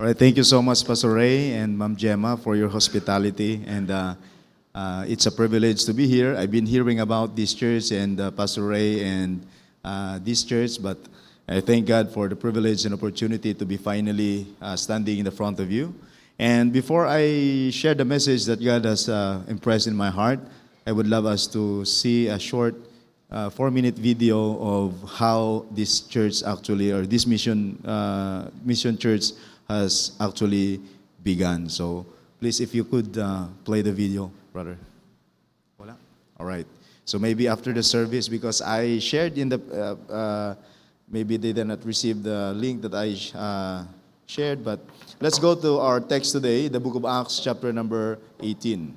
All right, thank you so much, Pastor Ray and Ma'am Gemma, for your hospitality. And it's a privilege to be here. I've been hearing about this church and Pastor Ray and this church, but I thank God for the privilege and opportunity to be finally standing in the front of you. And before I share the message that God has impressed in my heart, I would love us to see a short 4-minute video of how this church actually, or this mission church has actually begun. So please, if you could play the video, brother. Wala? All right. So maybe after the service, because I shared in the, maybe they did not receive the link that I shared, but let's go to our text today, the book of Acts, chapter number 18.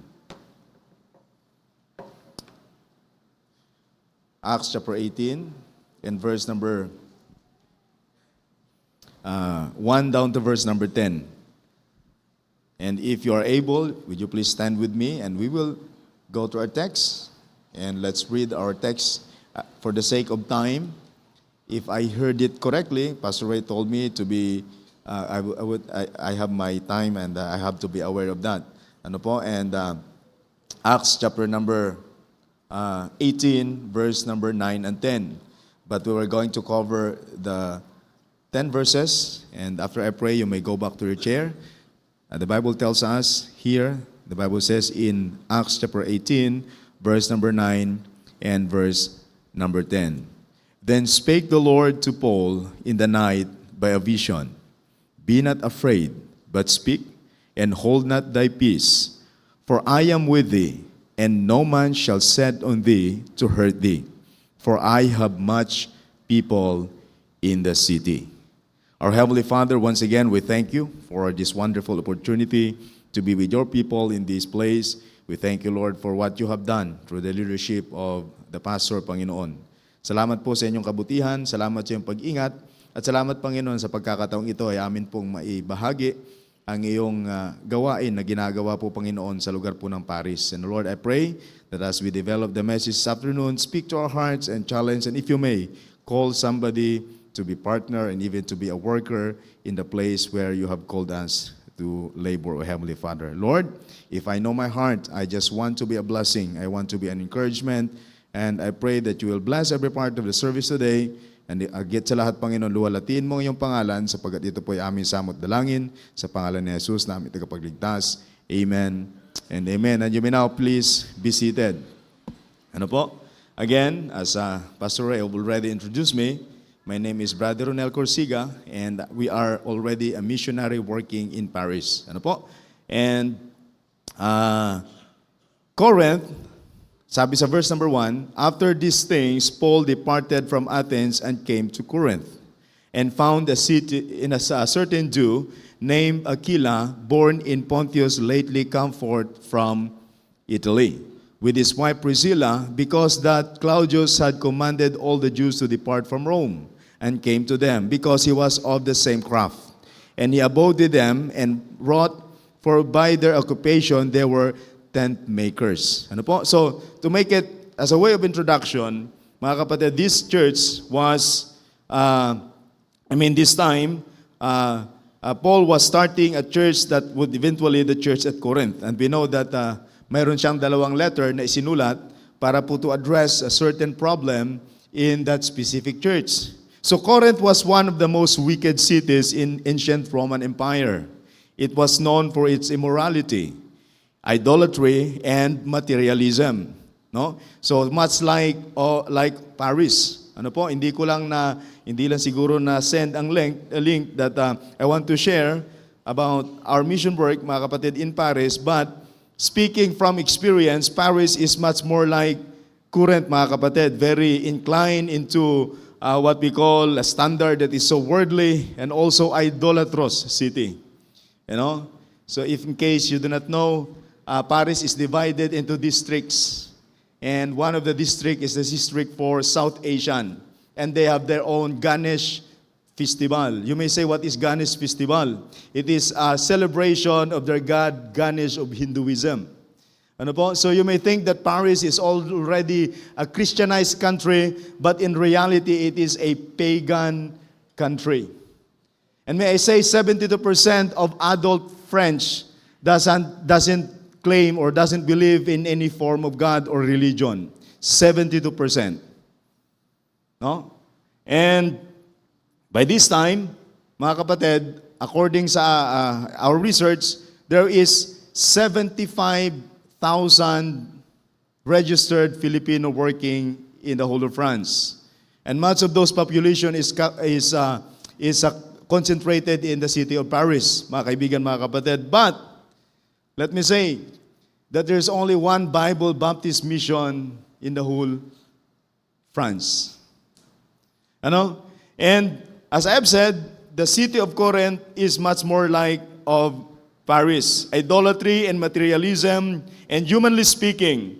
Acts chapter 18 and verse number 1 down to verse number 10. And if you are able, would you please stand with me and we will go to our text and let's read our text for the sake of time. If I heard it correctly, Pastor Ray told me to be, I have my time and I have to be aware of that. Ano po? And Acts chapter number 18, verse number 9 and 10. But we were going to cover the 10 verses, and after I pray, you may go back to your chair. The Bible tells us here, the Bible says in Acts chapter 18, verse number 9 and verse number 10. Then spake the Lord to Paul in the night by a vision, Be not afraid, but speak, and hold not thy peace, for I am with thee, and no man shall set on thee to hurt thee, for I have much people in the city. Our Heavenly Father, once again, we thank you for this wonderful opportunity to be with your people in this place. We thank you, Lord, for what you have done through the leadership of the pastor, Panginoon. Salamat po sa inyong kabutihan, salamat sa iyong pag-ingat, at salamat, Panginoon, sa pagkakataong ito ay amin pong maibahagi ang iyong gawain na ginagawa po, Panginoon, sa lugar po ng Paris. And Lord, I pray that as we develop the message this afternoon, speak to our hearts and challenge, and if you may, call somebody to be partner and even to be a worker in the place where you have called us to labor, O Heavenly Father. Lord, if I know my heart, I just want to be a blessing. I want to be an encouragement. And I pray that you will bless every part of the service today. And agit sa lahat, Panginoon, luwalatiin mo ang iyong pangalan sapagkat ito po ay aming samot dalangin sa pangalan ni Jesus na aming tagapagligtas. Amen and amen. And you may now please be seated. Ano po? Again, as Pastor Ray already introduced me, my name is Brother Ronel Corsiga, and we are already a missionary working in Paris. Ano po? And Corinth, sabi sa verse number 1, After these things, Paul departed from Athens and came to Corinth, and found a city in a certain Jew named Aquila, born in Pontus, lately come forth from Italy, with his wife Priscilla, because that Claudius had commanded all the Jews to depart from Rome, and came to them, because he was of the same craft. And he abode with them, and wrought, for by their occupation they were tent makers. Ano po? So, to make it as a way of introduction, mga kapatid, this church was, this time, Paul was starting a church that would eventually the church at Corinth. And we know that mayroon siyang dalawang letter na isinulat para po to address a certain problem in that specific church. So Corinth was one of the most wicked cities in ancient Roman Empire. It was known for its immorality, idolatry, and materialism. No? So much like Paris. Ano po? Hindi lang siguro na send a link that I want to share about our mission work, mga kapatid, in Paris. But speaking from experience, Paris is much more like Corinth, mga kapatid. Very inclined into what we call a standard that is so worldly and also idolatrous city. You know? So if in case you do not know, Paris is divided into districts. And one of the districts is the district for South Asian. And they have their own Ganesh festival. You may say, what is Ganesh festival? It is a celebration of their god Ganesh of Hinduism. Ano po? So you may think that Paris is already a Christianized country, but in reality, it is a pagan country. And may I say 72% of adult French doesn't claim or doesn't believe in any form of God or religion. 72%. No? And by this time, mga kapatid, according sa our research, there is 75,000 registered Filipino working in the whole of France. And much of those population is concentrated in the city of Paris, mga kaibigan, mga kapatid. But, let me say, that there's only one Bible Baptist mission in the whole France. Ano? And, as I have said, the city of Corinth is much more like of Paris. Idolatry and materialism, and humanly speaking,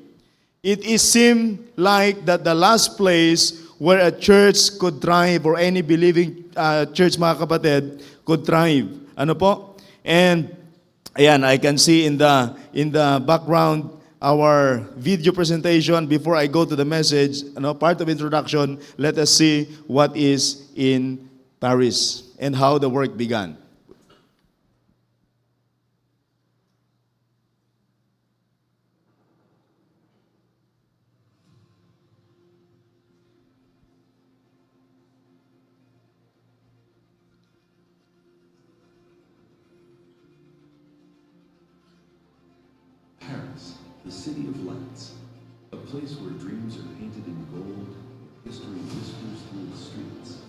it seemed like that the last place where a church could thrive or any believing church, mga kapatid, could thrive. Ano po? And ayan, I can see in the background our video presentation. Before I go to the message, part of introduction, let us see what is in Paris and how the work began. Paris, the city of lights, a place where dreams are painted in gold, history whispers through its streets.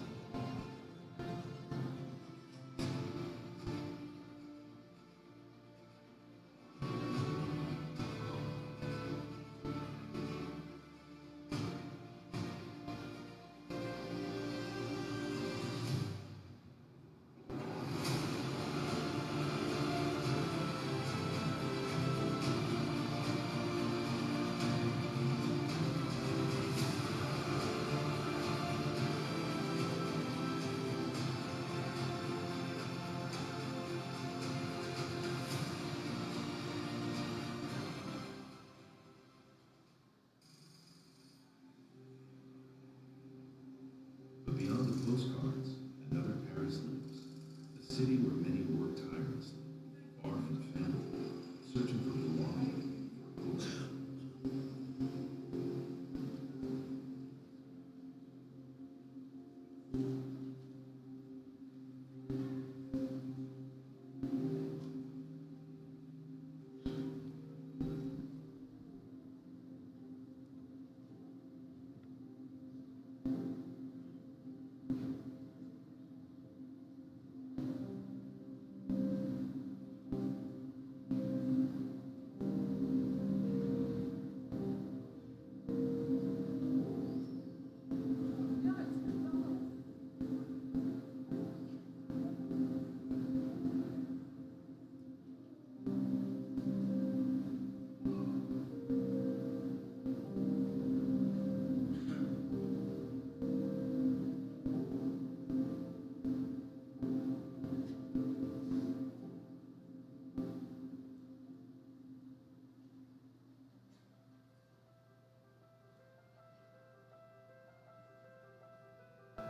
But beyond the postcards, another Paris lives, a city where many work tirelessly, far from the family, searching for belonging, for hope.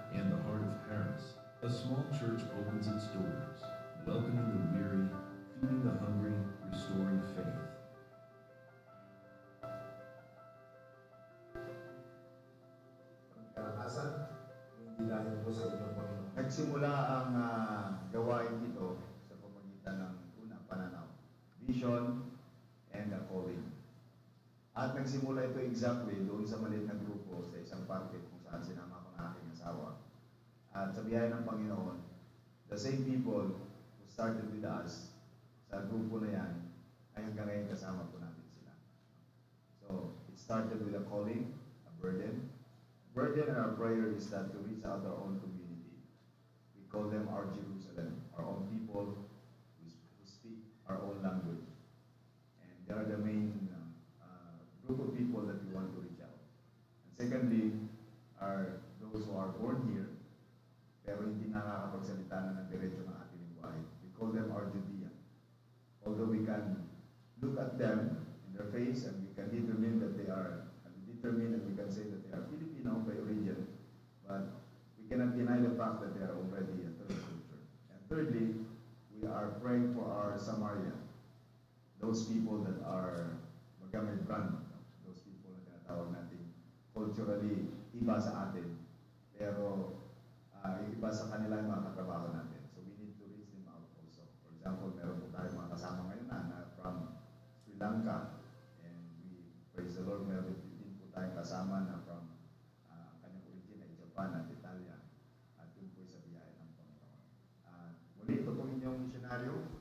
In the heart of Paris, a small church opens its doors, welcoming the weary, feeding the hungry, restoring faith. Kalakasan, hindi dahil po sa inyong Panginoon. Nagsimula ang gawain ito sa pamamagitan ng unang pananaw, vision, and a calling. At nagsimula ito exactly doon sa maliit na grupo sa isang party kung saan sinama ko ng aking asawa. At sa biyaya ng Panginoon, the same people who started with us sa grupo na yan, ay hanggang ngayon kasama po natin sila. So, it started with a calling, a burden. Burden and our prayer is that to reach out our own community. We call them our Jerusalem, our own people who speak our own language. And they are the main group of people that we want to reach out. And secondly, are those who are born here, pero hindi nakakapagsalita na ng diretso ng ating lingwahe. We call them our Judean. Although we can look at them in their face and we can determine that they are, and we can say that they are Filipino by origin, but we cannot deny the fact that they are already a third culture. And those people that are magamit brand, no? Those people na tinatawag natin culturally iba sa atin, pero iba sa kanila yung mga katrabaho natin. So we need to reach them out also. For example, meron po tayo mga kasama ngayon na from Sri Lanka, and we praise the Lord, meron din po tayong kasama na from kanyang origin ay Japan at Italia, at yun po sa biyaya ng Panginoon. Muli, ito po inyong misyonaryo,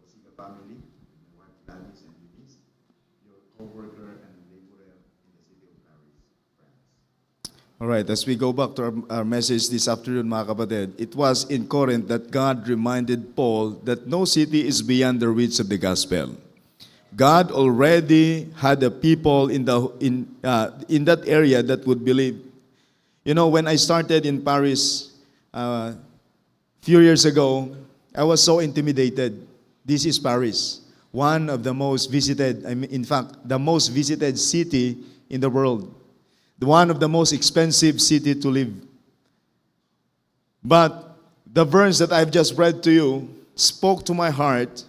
Osiga family, the wife Gladys and Eunice, your co-worker and laborer in the city of Paris, France. All right, as we go back to our message this afternoon, mga kapatid, it was in Corinth that God reminded Paul that no city is beyond the reach of the gospel. God already had a people in that area that would believe. You know, when I started in Paris a few years ago, I was so intimidated. This is Paris, one of the most visited, in fact, the most visited city in the world. One of the most expensive city to live. But the verse that I've just read to you spoke to my heart,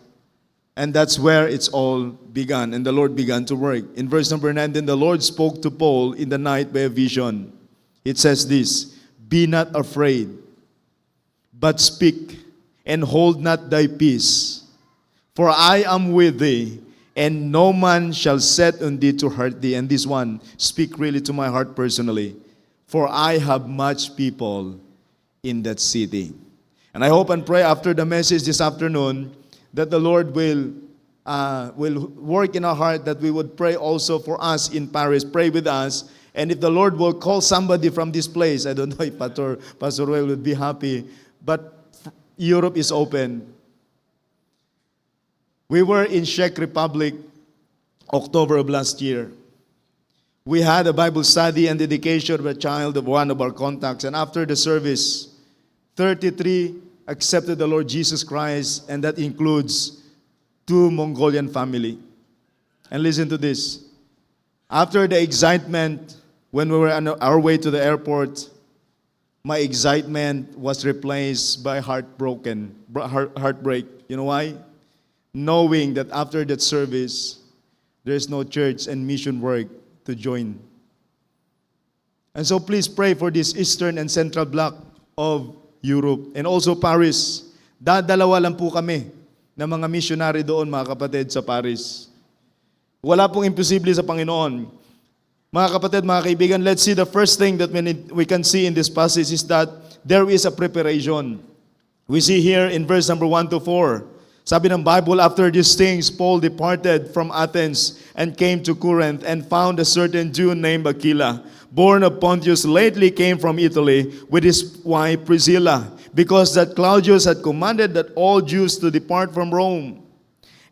and that's where it's all begun, and the Lord began to work. In verse number 9, then the Lord spoke to Paul in the night by a vision. It says this, be not afraid, but speak, and hold not thy peace. For I am with thee, and no man shall set on thee to hurt thee. And this one, speak really to my heart personally. For I have much people in that city. And I hope and pray after the message this afternoon that the Lord will work in our heart, that we would pray also for us in Paris, pray with us. And if the Lord will call somebody from this place, I don't know if Pastor Roy would be happy, but Europe is open. We were in Czech Republic, October of last year. We had a Bible study and dedication of a child of one of our contacts. And after the service, 33 accepted the Lord Jesus Christ, and that includes 2 Mongolian family. And listen to this. After the excitement, when we were on our way to the airport, my excitement was replaced by heartbreak. You know why? Knowing that after that service, there's no church and mission work to join. And so please pray for this eastern and central block of Europe and also Paris. Dadalawa lang po kami ng mga missionary doon, mga kapatid, sa Paris. Wala pong imposible sa Panginoon. Mga kapatid, mga kaibigan, let's see the first thing that we can see in this passage is that there is a preparation. We see here in verse number 1 to 4. Sabi ng Bible, after these things, Paul departed from Athens and came to Corinth and found a certain Jew named Aquila, born of Pontius, lately came from Italy with his wife Priscilla, because that Claudius had commanded that all Jews to depart from Rome,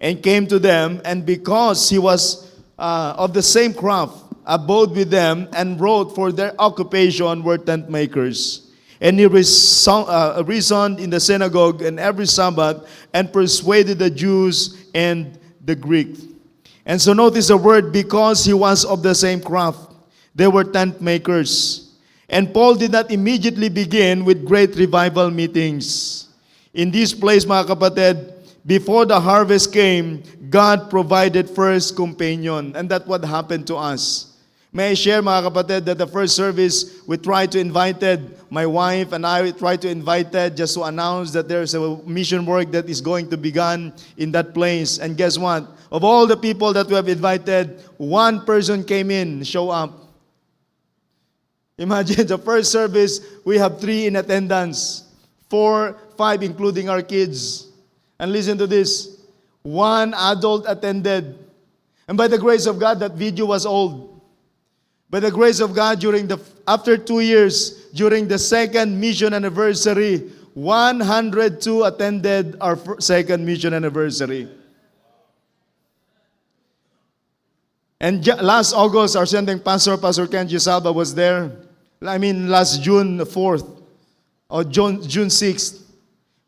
and came to them, and because he was of the same craft, abode with them, and wrote, for their occupation were tent makers. And he reasoned in the synagogue and every Sabbath and persuaded the Jews and the Greeks. And so notice the word, because he was of the same craft. They were tent makers. And Paul did not immediately begin with great revival meetings. In this place, mga kapatid, before the harvest came, God provided first companion. And that's what happened to us. May I share, mga kapatid, that the first service, we tried to invite my wife and I tried to invite just to announce that there's a mission work that is going to begin in that place. And guess what? Of all the people that we have invited, one person came in, show up. Imagine the first service, we have 3 in attendance. 4, 5 including our kids. And listen to this. 1 adult attended. And by the grace of God, that video was old. By the grace of God, after 2 years, during the second mission anniversary, 102 attended our second mission anniversary. And last August, our sending pastor, Pastor Ken Gisalba, was there. Last June 4th, or June 6th,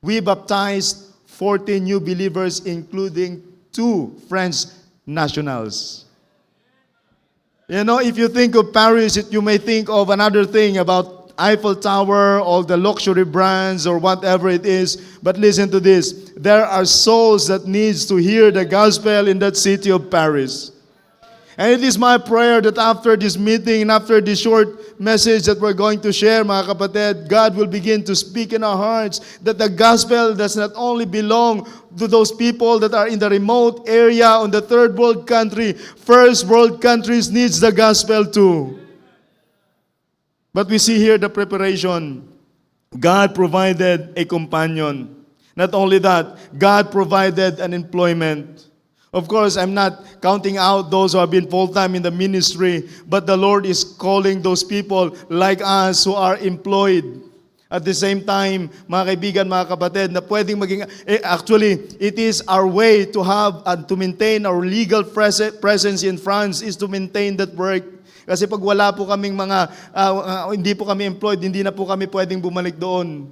we baptized 40 new believers, including 2 French nationals. You know, if you think of Paris, you may think of another thing about Eiffel Tower, all the luxury brands, or whatever it is. But listen to this. There are souls that needs to hear the gospel in that city of Paris. And it is my prayer that after this meeting and after this short message that we're going to share, mga kapatid, God will begin to speak in our hearts that the gospel does not only belong to those people that are in the remote area on the third world country. First world countries needs the gospel too. But we see here the preparation. God provided a companion. Not only that, God provided an employment. Of course, I'm not counting out those who have been full-time in the ministry, but the Lord is calling those people like us who are employed. At the same time, mga kaibigan, mga kapatid, na pwedeng maging, actually, it is our way to have and to maintain our legal presence in France is to maintain that work. Kasi pag wala po kaming hindi po kami employed, hindi na po kami pwedeng bumalik doon.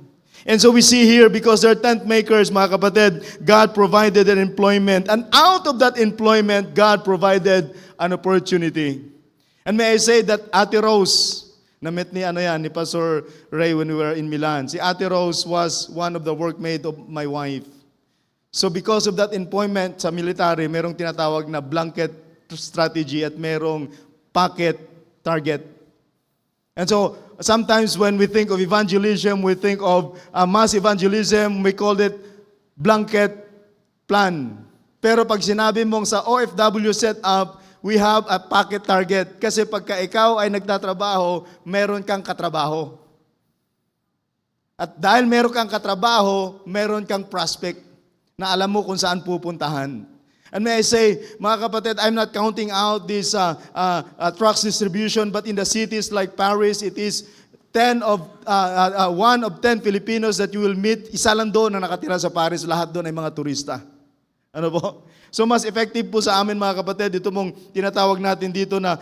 And so we see here, because they're tent makers, mga kapatid, God provided an employment. And out of that employment, God provided an opportunity. And may I say that Ate Rose, na-met ni Pastor Ray when we were in Milan. Si Ate Rose was one of the workmate of my wife. So because of that employment sa military, merong tinatawag na blanket strategy at merong pocket target. And so, sometimes when we think of evangelism, we think of mass evangelism, we call it blanket plan. Pero pag sinabi mong sa OFW setup, we have a pocket target. Kasi pagka ikaw ay nagtatrabaho, meron kang katrabaho. At dahil meron kang katrabaho, meron kang prospect na alam mo kung saan pupuntahan. And may I say, mga kapatid, I'm not counting out this trucks distribution, but in the cities like Paris, it is 1 of 10 Filipinos that you will meet, isa lang doon na nakatira sa Paris, lahat doon ay mga turista. Ano po? So mas effective po sa amin, mga kapatid, ito mong tinatawag natin dito na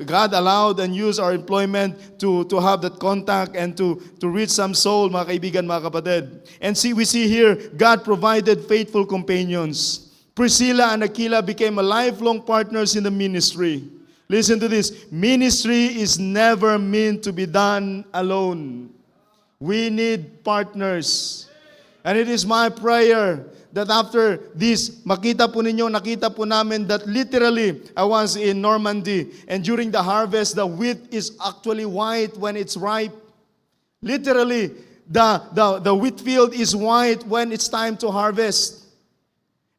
God allowed and used our employment to have that contact and to reach some soul, mga kaibigan, mga kapatid. And we see here, God provided faithful companions. Priscilla and Aquila became a lifelong partners in the ministry. Listen to this. Ministry is never meant to be done alone. We need partners. And it is my prayer that after this, nakita po namin that literally, I was in Normandy, and during the harvest, the wheat is actually white when it's ripe. Literally, the wheat field is white when it's time to harvest.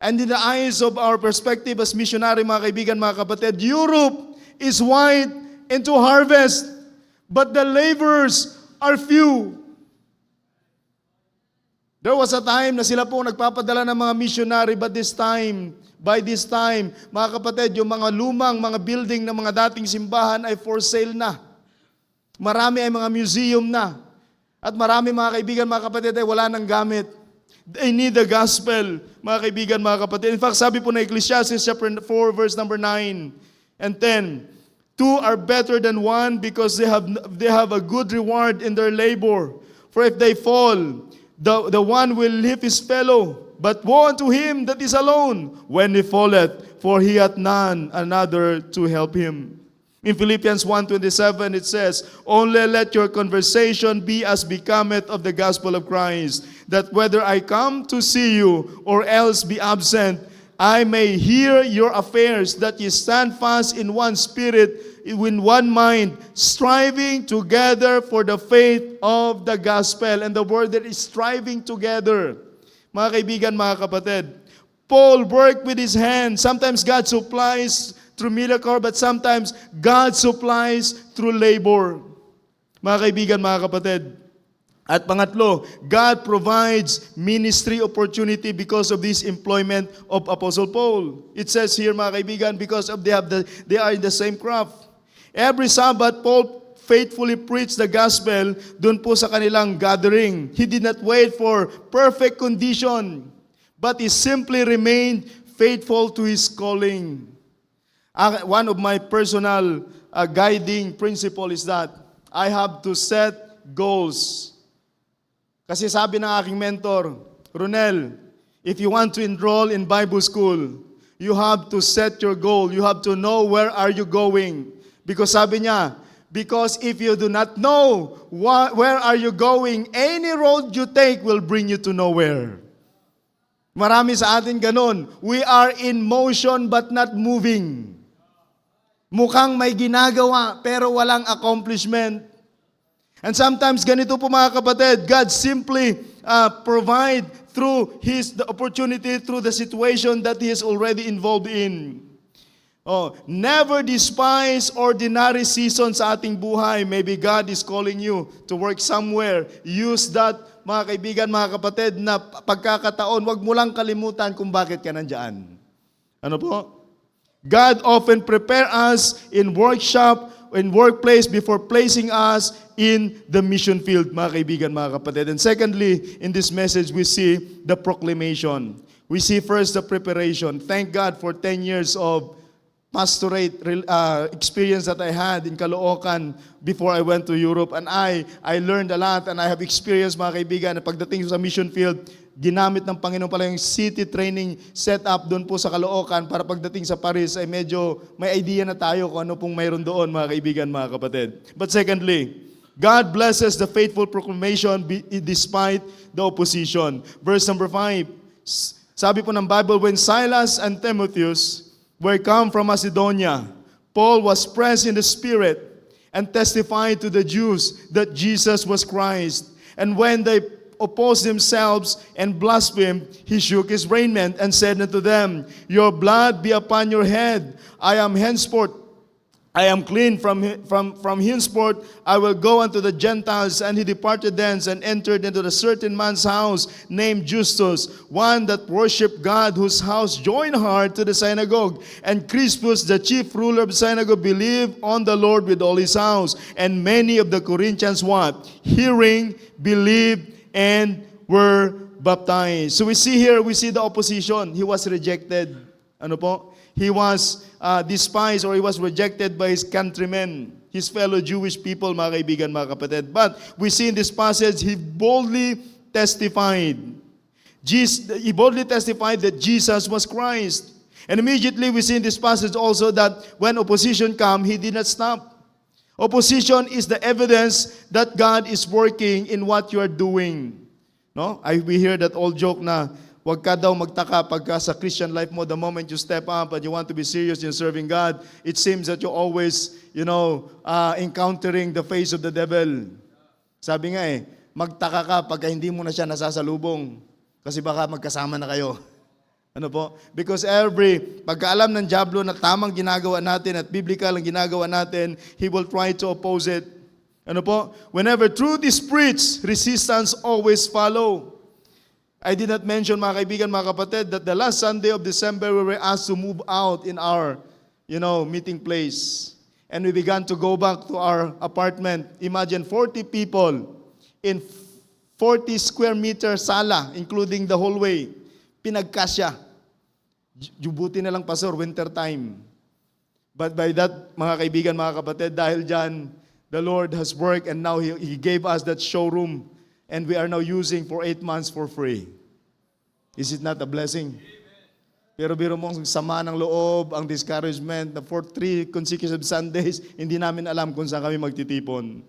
And in the eyes of our perspective as missionary, mga kaibigan, mga kapatid, Europe is white into harvest, but the laborers are few. There was a time na sila po nagpapadala ng mga missionary, but by this time, mga kapatid, yung mga lumang, mga building ng mga dating simbahan ay for sale na. Marami ay mga museum na. At marami, mga kaibigan, mga kapatid, ay wala nang gamit. They need the gospel, mga kaibigan, mga kapatid. In fact, sabi po na Ecclesiastes chapter 4, verse number 9 and 10, 2 are better than 1 because they have a good reward in their labor. For if they fall, the one will lift his fellow, but woe unto him that is alone when he falleth, for he hath none another to help him. In Philippians 1:27 it says, only let your conversation be as becometh of the gospel of Christ, that whether I come to see you or else be absent, I may hear your affairs, that ye stand fast in one spirit, in one mind, striving together for the faith of the gospel. And the word that is striving together, mga kaibigan, mga kapatid, Paul worked with his hands. Sometimes God supplies through miracle, but sometimes God supplies through labor. Mga kaibigan, mga kapatid. At pangatlo, God provides ministry opportunity because of this employment of Apostle Paul. It says here, mga kaibigan, because of they are in the same craft. Every Sabbath, Paul faithfully preached the gospel dun po sa kanilang gathering. He did not wait for perfect condition, but he simply remained faithful to his calling. One of my personal guiding principle is that I have to set goals. Kasi sabi ng aking mentor, Ronel, if you want to enroll in Bible school, you have to set your goal. You have to know where are you going. Because sabi niya, Because if you do not know where are you going, any road you take will bring you to nowhere. Marami sa atin ganun. We are in motion but not moving. Mukhang may ginagawa pero walang accomplishment. And sometimes ganito po mga kapatid, God simply provide through the opportunity, through the situation that He is already involved in. Never despise ordinary seasons sa ating buhay. Maybe God is calling you to work somewhere. Use that, mga kaibigan, mga kapatid, na pagkakataon. Huwag mo lang kalimutan kung bakit ka nandyan. Ano po? God often prepare us in workshop, in workplace before placing us in the mission field, mga kaibigan, mga kapatid. And secondly, in this message, we see the proclamation. We see first the preparation. Thank God for 10 years of pastorate experience that I had in Caloocan before I went to Europe. And I learned a lot and I have experienced, mga kaibigan, na pagdating sa mission field, ginamit ng Panginoon pala yung city training setup doon po sa Caloocan para pagdating sa Paris ay medyo may idea na tayo kung ano pong mayroon doon, mga kaibigan, mga kapatid. But secondly, God blesses the faithful proclamation despite the opposition. Verse number 5, sabi po ng Bible, when Silas and Timotheus were come from Macedonia, Paul was pressed in the Spirit and testified to the Jews that Jesus was Christ. And when they opposed themselves and blasphemed, he shook his raiment and said unto them, your blood be upon your head. I am clean from henceforth. I will go unto the Gentiles. And he departed thence and entered into a certain man's house named Justus, one that worshipped God, whose house joined hard to the synagogue. And Crispus, the chief ruler of the synagogue, believed on the Lord with all his house. And many of the Corinthians, what? Hearing, believed, and were baptized. So we see here, we see the opposition. He was rejected. Ano po? He was despised or he was rejected by his countrymen, his fellow Jewish people, mga kaibigan, mga kapatid. But we see in this passage, he boldly testified. He boldly testified that Jesus was Christ. And immediately we see in this passage also that when opposition came, he did not stop. Opposition is the evidence that God is working in what you are doing. No? We hear that old joke na, huwag ka daw magtaka pagka sa Christian life mo, the moment you step up and you want to be serious in serving God, it seems that you're always, encountering the face of the devil. Sabi nga magtaka ka pagka hindi mo na siya nasasalubong. Kasi baka magkasama na kayo. Ano po? Because pagkaalam ng diablo na tamang ginagawa natin at biblical ang ginagawa natin, he will try to oppose it. Ano po? Whenever truth is preached, resistance always follow. I did not mention, mga kaibigan, mga kapatid, that the last Sunday of December, we were asked to move out in our, meeting place. And we began to go back to our apartment. Imagine 40 people in 40 square meter sala, including the hallway. Pinagkasya. Buti na lang, Pastor, winter time. But by that, mga kaibigan, mga kapatid, dahil dyan, the Lord has worked and now He gave us that showroom. And we are now using for 8 months for free. Is it not a blessing? Pero biro mong sama ng loob, ang discouragement, na for 3 consecutive Sundays, hindi namin alam kung saan kami magtitipon.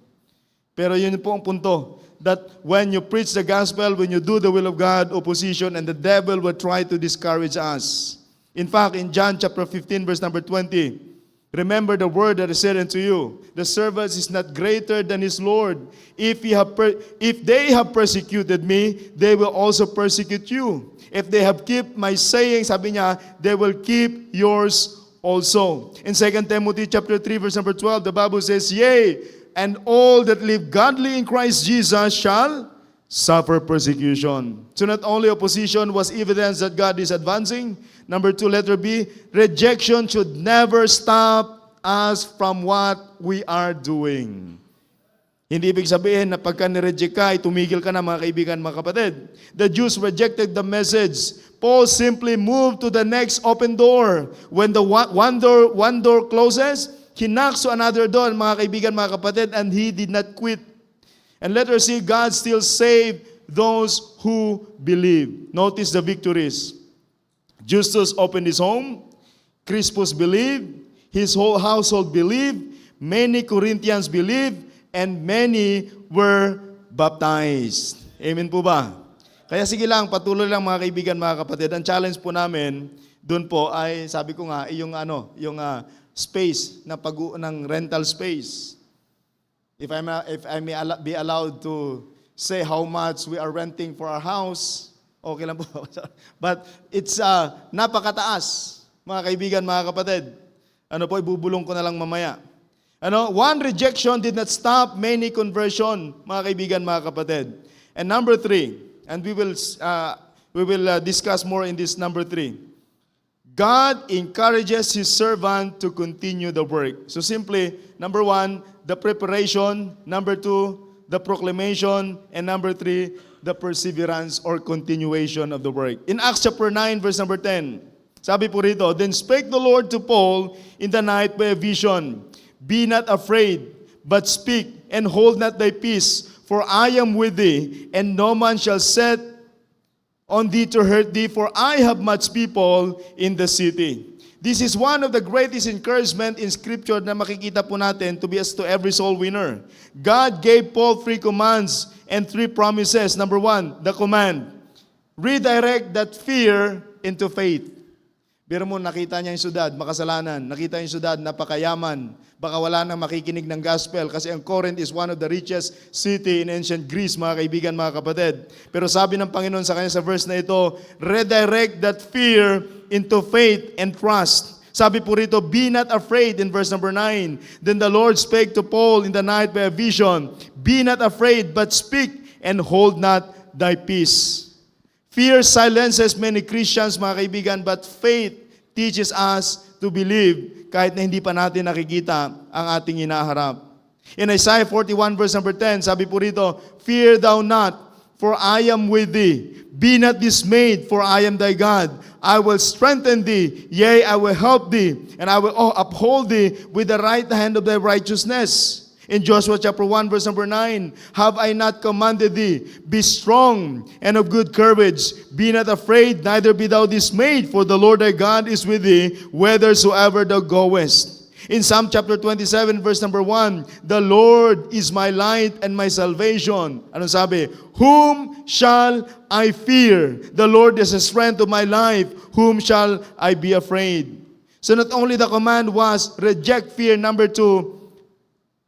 Pero yun po ang punto, that when you preach the gospel, when you do the will of God, opposition, and the devil will try to discourage us. In fact, in John chapter 15, verse number 20, remember the word that I said unto you, the servant is not greater than his Lord. If they have persecuted me, they will also persecute you. If they have kept my saying, sabi niya, they will keep yours also. In 2 Timothy chapter 3, verse number 12, the Bible says, yea, and all that live godly in Christ Jesus shall suffer persecution. So not only opposition was evidence that God is advancing. Number 2, letter B, rejection should never stop us from what we are doing. Hindi ibig sabihin na pagka nireject ka, tumigil ka na, mga kaibigan, mga kapatid. The Jews rejected the message. Paul simply moved to the next open door. When the one door closes, he knocks to another door, mga kaibigan, mga kapatid, and he did not quit. And let us see, God still saved those who believe. Notice the victories. Justus opened his home. Crispus believed. His whole household believed. many Corinthians believed, and many were baptized. Amen po ba? Kaya sige lang, patuloy lang mga kaibigan, mga kapatid. Ang challenge po namin doon po ay, sabi ko nga, yung space na ng rental space. If I may be allowed to say how much we are renting for our house, okay lang po. But it's napakataas, mga kaibigan, mga kapatid. Ibubulong ko na lang mamaya. One rejection did not stop many conversion, mga kaibigan, mga kapatid. And number 3, and we will discuss more in this number 3. God encourages His servant to continue the work. So simply, number 1, the preparation. Number 2, the proclamation. And number 3, the perseverance or continuation of the work. In Acts chapter 9, verse number 10, sabi po rito, then spake the Lord to Paul in the night by a vision. Be not afraid, but speak, and hold not thy peace, for I am with thee, and no man shall set on thee to hurt thee, for I have much people in the city. This is one of the greatest encouragement in Scripture na makikita po natin to be as to every soul winner. God gave Paul 3 commands and 3 promises. Number 1, the command, redirect that fear into faith. Pero mo, nakita niya yung syudad, makasalanan. Nakita yung syudad, napakayaman. Baka wala nang makikinig ng gospel kasi ang Corinth is one of the richest city in ancient Greece, mga kaibigan, mga kapatid. Pero sabi ng Panginoon sa kanya sa verse na ito, redirect that fear into faith and trust. Sabi po rito, be not afraid in verse number 9. Then the Lord spake to Paul in the night by a vision, be not afraid, but speak and hold not thy peace. Fear silences many Christians, mga kaibigan, but faith teaches us to believe kahit na hindi pa natin nakikita ang ating hinaharap. In Isaiah 41 verse number 10, sabi po rito, fear thou not, for I am with thee. Be not dismayed, for I am thy God. I will strengthen thee, yea, I will help thee, and I will uphold thee with the right hand of thy righteousness. In Joshua chapter 1 verse number 9, have I not commanded thee? Be strong and of good courage. Be not afraid, neither be thou dismayed, for the Lord thy God is with thee, whithersoever thou goest. In Psalm chapter 27 verse number 1, the Lord is my light and my salvation. Anong sabi? Whom shall I fear? The Lord is the strength of my life. Whom shall I be afraid? So not only the command was reject fear, number 2,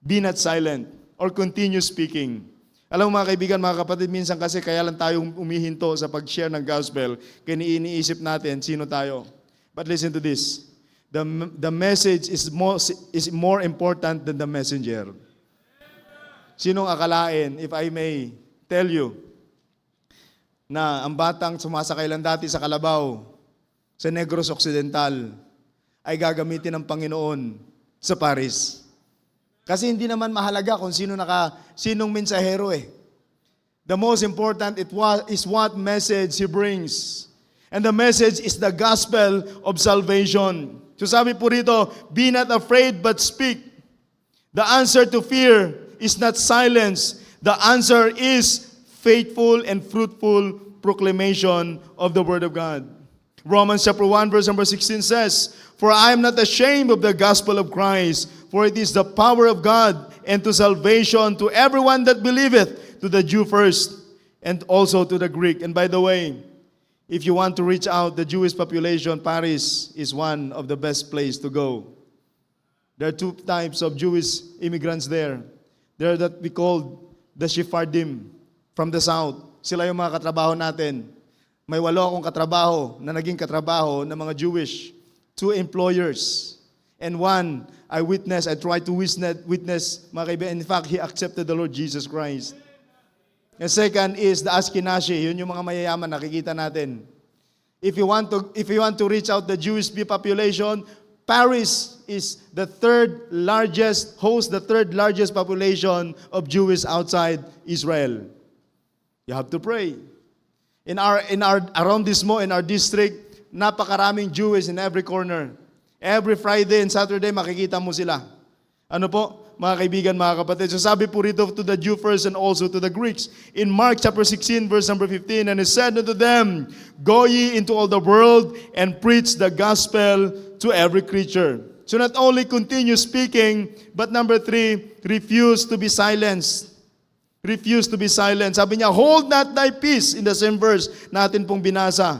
be not silent or continue speaking. Alam mo mga kaibigan, mga kapatid, minsan kasi kaya lang tayo umihinto sa pag-share ng gospel, kaya iniisip natin sino tayo. But listen to this. The message is more important than the messenger. Sinong akalain, if I may tell you, na ang batang sumasakay lang dati sa Kalabaw, sa Negros Occidental, ay gagamitin ng Panginoon sa Paris. Kasi hindi naman mahalaga kung sinong mensahero eh. The most important is what message he brings. And the message is the gospel of salvation. So sabi po rito, be not afraid but speak. The answer to fear is not silence. The answer is faithful and fruitful proclamation of the word of God. Romans chapter 1 verse number 16 says, for I am not ashamed of the gospel of Christ, for it is the power of God and to salvation to everyone that believeth, to the Jew first, and also to the Greek. And by the way, if you want to reach out the Jewish population, Paris is one of the best places to go. There are 2 types of Jewish immigrants there. There are that we call the Sephardim from the south. Sila yung mga katrabaho natin. May 8 akong katrabaho na naging katrabaho ng mga Jewish. 2 employers. And 1, I tried to witness, mga kaibigan. In fact, he accepted the Lord Jesus Christ. And second is the Ashkenazi. Yun yung mga mayayaman, nakikita natin. If you want to reach out the Jewish population, Paris is the third largest population of Jews outside Israel. You have to pray. In our arrondissement, in our district, napakaraming Jews in every corner. Every Friday and Saturday, makikita mo sila. Ano po, mga kaibigan, mga kapatid? So sabi po rito to the Jew first and also to the Greeks. In Mark chapter 16, verse number 15, and he said unto them, go ye into all the world and preach the gospel to every creature. So not only continue speaking, but number 3, refuse to be silenced. Refuse to be silent. Sabi niya, hold not thy peace, in the same verse natin pong binasa.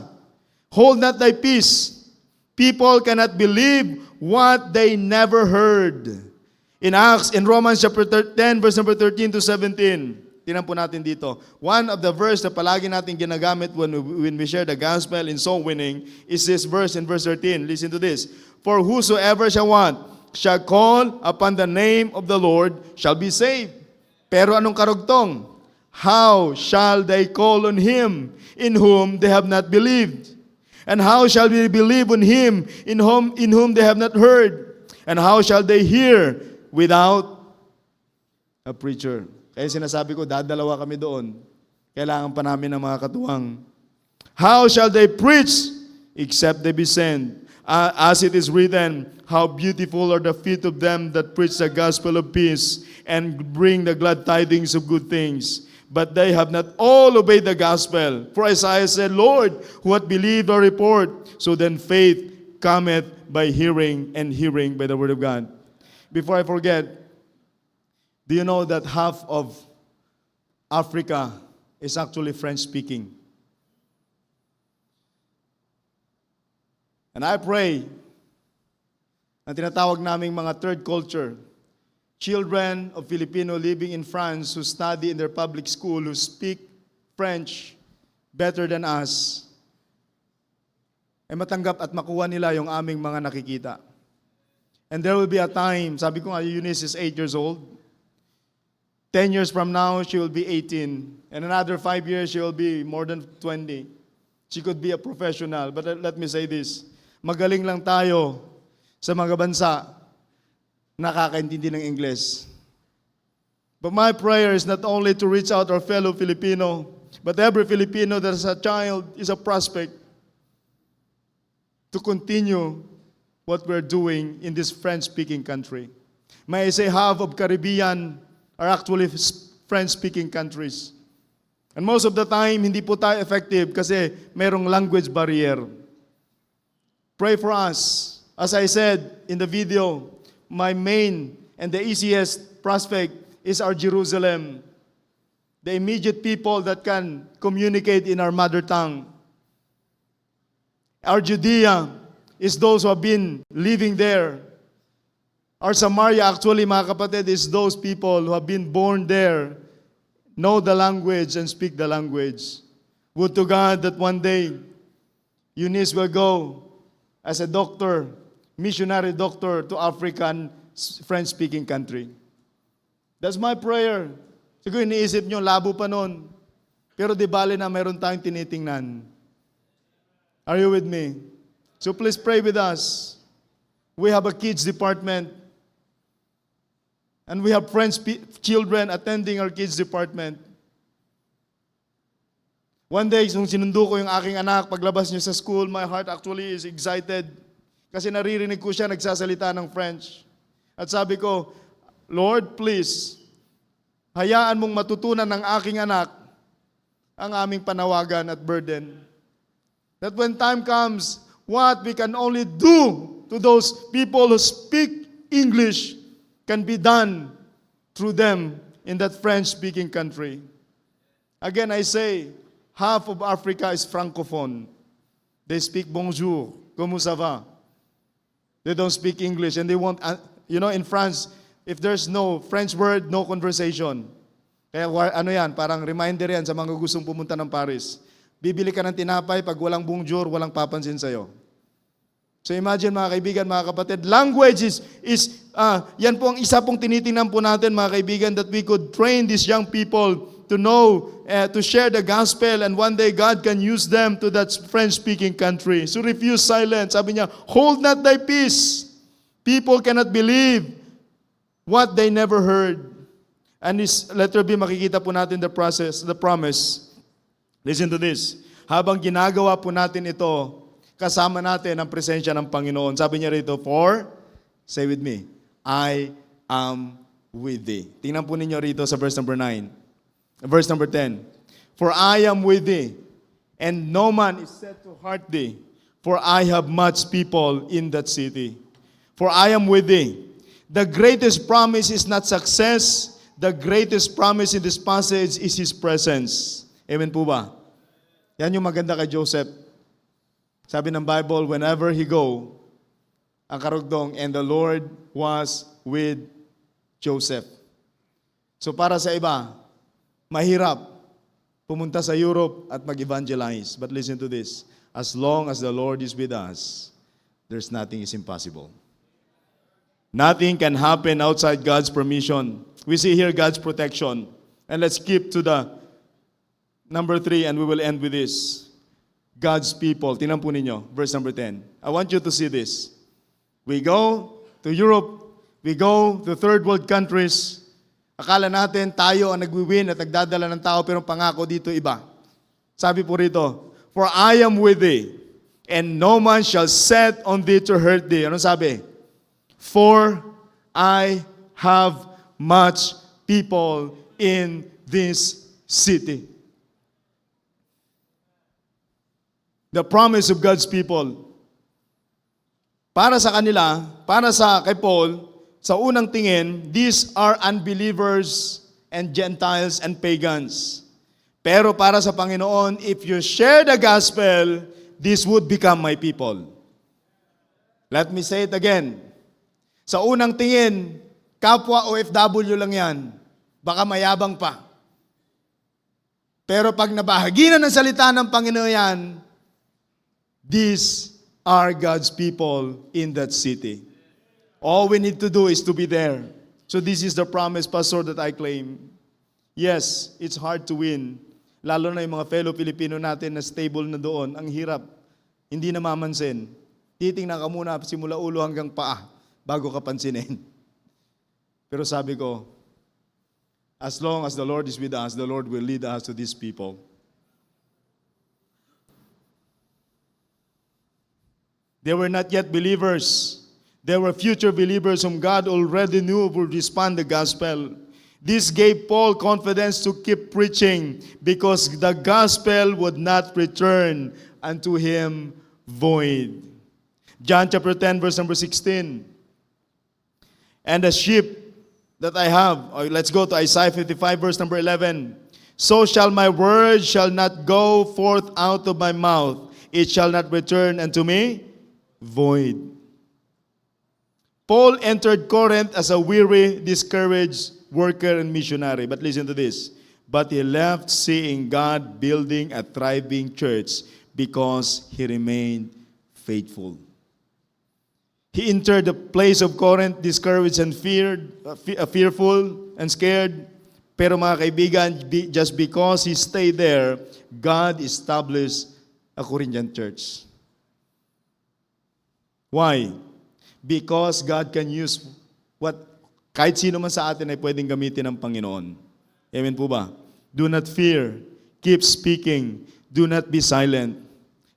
Hold not thy peace. People cannot believe what they never heard. In Romans chapter 10, verse number 13 to 17. Tingnan po natin dito. One of the verse na palagi natin ginagamit when we share the gospel in soul winning is this verse in verse 13. Listen to this. For whosoever shall call upon the name of the Lord shall be saved. Pero anong karugtong? How shall they call on Him in whom they have not believed? And how shall they believe on Him in whom they have not heard? And how shall they hear without a preacher? Kaya sinasabi ko, dadalawa kami doon. Kailangan pa namin ng mga katuwang. How shall they preach except they be sent? As it is written, how beautiful are the feet of them that preach the gospel of peace and bring the glad tidings of good things. But they have not all obeyed the gospel. For Isaiah said, Lord, who hath believed our report? So then faith cometh by hearing, and hearing by the word of God. Before I forget, do you know that half of Africa is actually French-speaking? And I pray na tinatawag naming mga third culture, children of Filipino living in France who study in their public school, who speak French better than us, ay matanggap at makuha nila yung aming mga nakikita. And there will be a time, sabi ko nga, Eunice is 8 years old. 10 years from now, she will be 18. And another 5 years, she will be more than 20. She could be a professional. But let me say this, magaling lang tayo sa mga bansa nakakaintindi ng English. But my prayer is not only to reach out our fellow Filipino, but every Filipino that is a child is a prospect to continue what we're doing in this French-speaking country. May I say half of Caribbean are actually French-speaking countries. And most of the time, hindi po tayo effective kasi merong language barrier. Pray for us. As I said in the video, my main and the easiest prospect is our Jerusalem. The immediate people that can communicate in our mother tongue. Our Judea is those who have been living there. Our Samaria, actually, mga kapatid, is those people who have been born there, know the language and speak the language. Would to God that one day, Eunice will go as a doctor, missionary doctor to African French-speaking country. That's my prayer. Siguro iniisip nyo, labo pa nun. Pero di bale na meron tayong tinitingnan. Are you with me? So please pray with us. We have a kids department. And we have children attending our kids department. One day, nung sinundo ko yung aking anak, paglabas niya sa school, my heart actually is excited. Kasi naririnig ko siya nagsasalita ng French. At sabi ko, Lord, please, hayaan mong matutunan ng aking anak ang aming panawagan at burden. That when time comes, what we can only do to those people who speak English can be done through them in that French-speaking country. Again, I say, half of Africa is francophone. They speak bonjour, comment ça va? They don't speak English and they want, in France, if there's no French word, no conversation. Kaya ano yan, parang reminder yan sa mga gustong pumunta ng Paris. Bibili ka ng tinapay, pag walang bonjour, walang papansin sa'yo. So imagine mga kaibigan, mga kapatid, language yan po ang isa pong tinitingnan po natin mga kaibigan, that we could train these young people to know, to share the gospel, and one day God can use them to that French-speaking country. So refuse silence. Sabi niya, hold not thy peace. People cannot believe what they never heard. And this letter B, makikita po natin the promise. Listen to this. Habang ginagawa po natin ito, kasama natin ang presensya ng Panginoon. Sabi niya rito, say with me, I am with thee. Tingnan po ninyo rito sa verse number 9. Verse number 10. For I am with thee, and no man is set to hurt thee, for I have much people in that city. For I am with thee. The greatest promise is not success. The greatest promise in this passage is His presence. Amen po ba? Yan yung maganda kay Joseph. Sabi ng Bible, whenever he go, ang karugtong, and the Lord was with Joseph. So para sa iba, mahirap pumunta sa Europe at mag-evangelize. But listen to this. As long as the Lord is with us, there's nothing is impossible. Nothing can happen outside God's permission. We see here God's protection. And let's skip to the number 3 and we will end with this. God's people. Tingnan po ninyo, verse number 10. I want you to see this. We go to Europe, we go to third world countries. Akala natin tayo ang nagwiwin at nagdadala ng tao, pero pangako dito iba. Sabi po rito, for I am with thee, and no man shall set on thee to hurt thee. Ano sabi? For I have much people in this city. The promise of God's people. Para sa kanila, para sa kay Paul, sa unang tingin, these are unbelievers and Gentiles and pagans. Pero para sa Panginoon, if you share the gospel, this would become my people. Let me say it again. Sa unang tingin, kapwa OFW lang yan. Baka mayabang pa. Pero pag nabahagi na ng salita ng Panginoon yan, these are God's people in that city. All we need to do is to be there. So this is the promise, Pastor, that I claim. Yes, it's hard to win. Lalo na yung mga fellow Filipino natin na stable na doon. Ang hirap. Hindi na mamansin. Titingnan ka muna simula ulo hanggang paa bago ka pansinin. Pero sabi ko, as long as the Lord is with us, the Lord will lead us to these people. They were not yet believers. They were future believers whom God already knew would respond the gospel. This gave Paul confidence to keep preaching because the gospel would not return unto him void. John chapter 10 verse number 16. And the sheep that I have, or let's go to Isaiah 55 verse number 11. So shall my word shall not go forth out of my mouth. It shall not return unto me void. Paul entered Corinth as a weary, discouraged worker and missionary. But listen to this. But he left seeing God building a thriving church because he remained faithful. He entered the place of Corinth discouraged and fearful and scared. Pero mga kaibigan, just because he stayed there, God established a Corinthian church. Why? Because God can use kahit sino man sa atin ay pwedeng gamitin ng Panginoon. Amen po ba? Do not fear. Keep speaking. Do not be silent.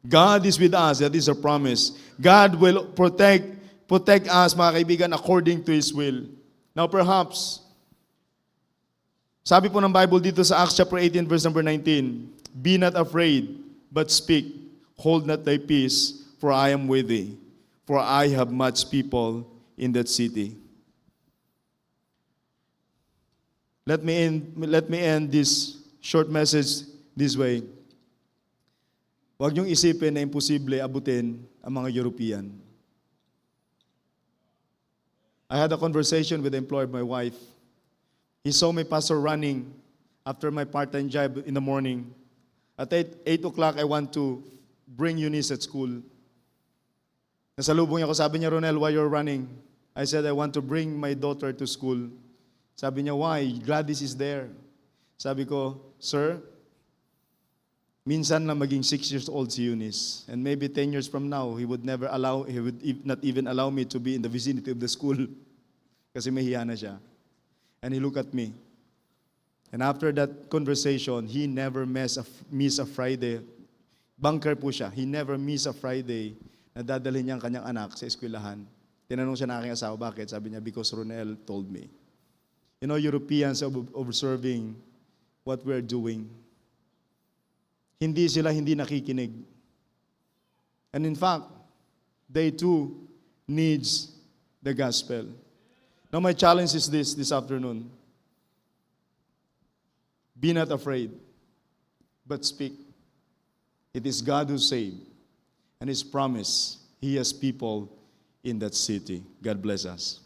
God is with us. That is a promise. God will protect us, mga kaibigan, according to His will. Now perhaps, sabi po ng Bible dito sa Acts chapter 18 verse number 19, be not afraid, but speak. Hold not thy peace, for I am with thee. For I have much people in that city. Let me end this short message this way. Huwag niyong isipin na imposible abutin ang mga European. I had a conversation with the employer of my wife. He saw my pastor running after my part-time job in the morning. At 8 o'clock, I want to bring Eunice at school. Nasalubong niya ako, sabi niya, Ronel, why you're running? I said, I want to bring my daughter to school. Sabi niya, why? Gladys is there. Sabi ko, sir, minsan na maging 6 years old si Eunice. And maybe 10 years from now, he would not even allow me to be in the vicinity of the school. Kasi mahiya na siya. And he looked at me. And after that conversation, he never miss a Friday. Banker po siya. He never miss a Friday na dadalhin niya ang kanyang anak sa eskwelahan. Tinanong siya na aking asawa, bakit? Sabi niya, because Ronel told me. You know, Europeans are observing what we're doing. Hindi sila hindi nakikinig. And in fact, they too needs the gospel. Now my challenge is this afternoon. Be not afraid, but speak. It is God who saved, and His promise, He has people in that city. God bless us.